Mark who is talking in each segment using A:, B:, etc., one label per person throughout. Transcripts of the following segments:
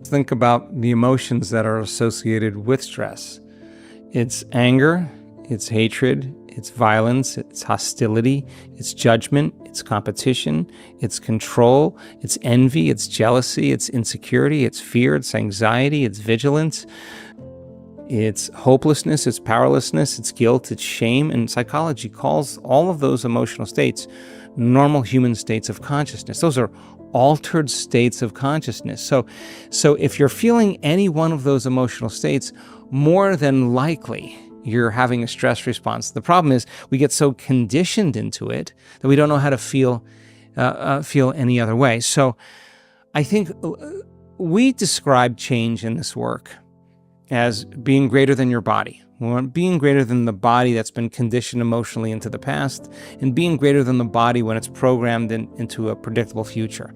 A: Think about the emotions that are associated with stress. It's anger, it's hatred, it's violence, it's hostility, it's judgment, it's competition, it's control, it's envy, it's jealousy, it's insecurity, it's fear, it's anxiety, it's vigilance, it's hopelessness, it's powerlessness, it's guilt, it's shame. And psychology calls all of those emotional states normal human states of consciousness. Those are altered states of consciousness. So if you're feeling any one of those emotional states, more than likely you're having a stress response. The problem is we get so conditioned into it that we don't know how to feel any other way. So I think we describe change in this work as being greater than your body. Being greater than the body that's been conditioned emotionally into the past, and being greater than the body when it's programmed into a predictable future.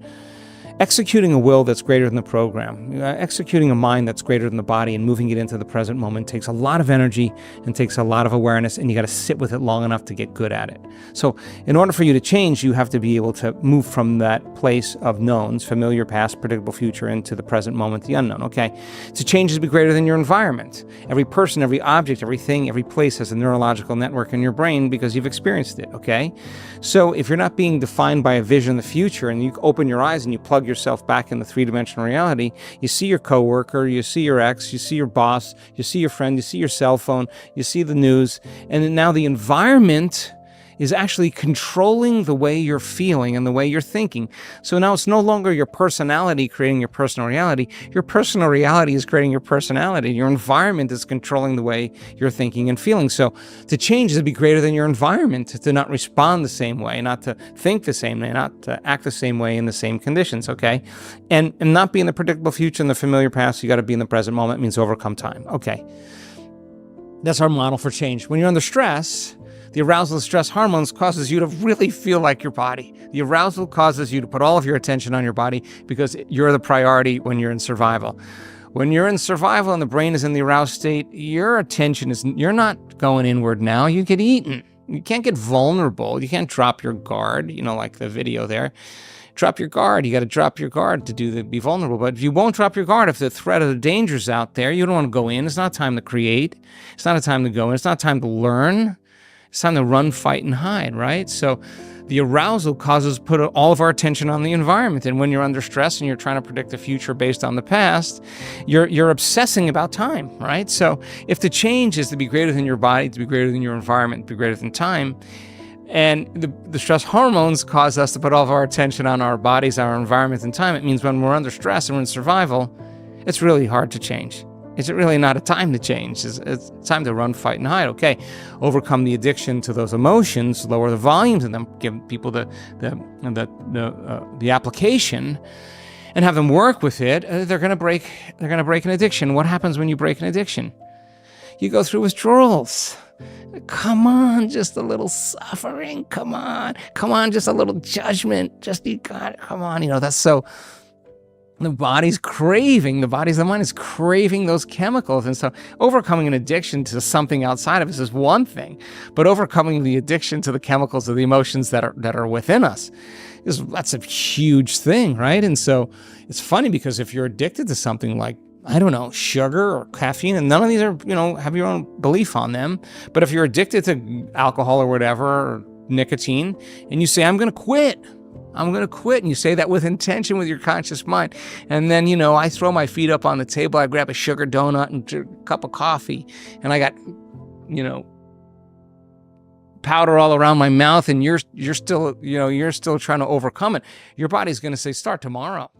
A: Executing a will that's greater than the program, executing a mind that's greater than the body and moving it into the present moment takes a lot of energy and takes a lot of awareness, and you got to sit with it long enough to get good at it. So in order for you to change, you have to be able to move from that place of knowns, familiar past, predictable future, into the present moment, the unknown, okay? To change is to be greater than your environment. Every person, every object, everything, every place has a neurological network in your brain because you've experienced it, okay? So if you're not being defined by a vision of the future and you open your eyes and you plug yourself back in the three-dimensional reality, you see your coworker, you see your ex, you see your boss, you see your friend, you see your cell phone, you see the news, and now the environment is actually controlling the way you're feeling and the way you're thinking. So now it's no longer your personality creating your personal reality. Your personal reality is creating your personality. Your environment is controlling the way you're thinking and feeling. So to change is to be greater than your environment, to not respond the same way, not to think the same way, not to act the same way in the same conditions, okay? And not be in the predictable future and the familiar past. You got to be in the present moment. It means overcome time, okay? That's our model for change. When you're under stress, the arousal of stress hormones causes you to really feel like your body. The arousal causes you to put all of your attention on your body because you're the priority when you're in survival. When you're in survival and the brain is in the aroused state, your attention is, you're not going inward now, you get eaten. You can't get vulnerable. You can't drop your guard, like the video there. Drop your guard. You got to drop your guard to be vulnerable. But if you won't drop your guard, if the threat of the danger's out there, you don't want to go in. It's not time to create. It's not a time to go in. It's not time to learn. It's time to run, fight, and hide, right? So the arousal causes put all of our attention on the environment. And when you're under stress and you're trying to predict the future based on the past, you're obsessing about time, right? So if the change is to be greater than your body, to be greater than your environment, to be greater than time, and the stress hormones cause us to put all of our attention on our bodies, our environment, and time, it means when we're under stress and we're in survival, it's really hard to change. It's really not a time to change. It's time to run, fight, and hide. Okay, overcome the addiction to those emotions, lower the volumes of them, give people the application, and have them work with it. They're going to break an addiction. What happens when you break an addiction? You go through withdrawals. Come on, just a little suffering. Come on, just a little judgment. Come on. That's so. The mind is craving those chemicals. And so overcoming an addiction to something outside of us is one thing, but overcoming the addiction to the chemicals or the emotions that are within us that's a huge thing, right? And so it's funny because if you're addicted to something like, I don't know, sugar or caffeine, and none of these are, have your own belief on them, but if you're addicted to alcohol or whatever, or nicotine, and you say, I'm going to quit, and you say that with intention, with your conscious mind. And then, I throw my feet up on the table, I grab a sugar donut and a cup of coffee, and I got, powder all around my mouth, and you're still trying to overcome it. Your body's going to say, start tomorrow.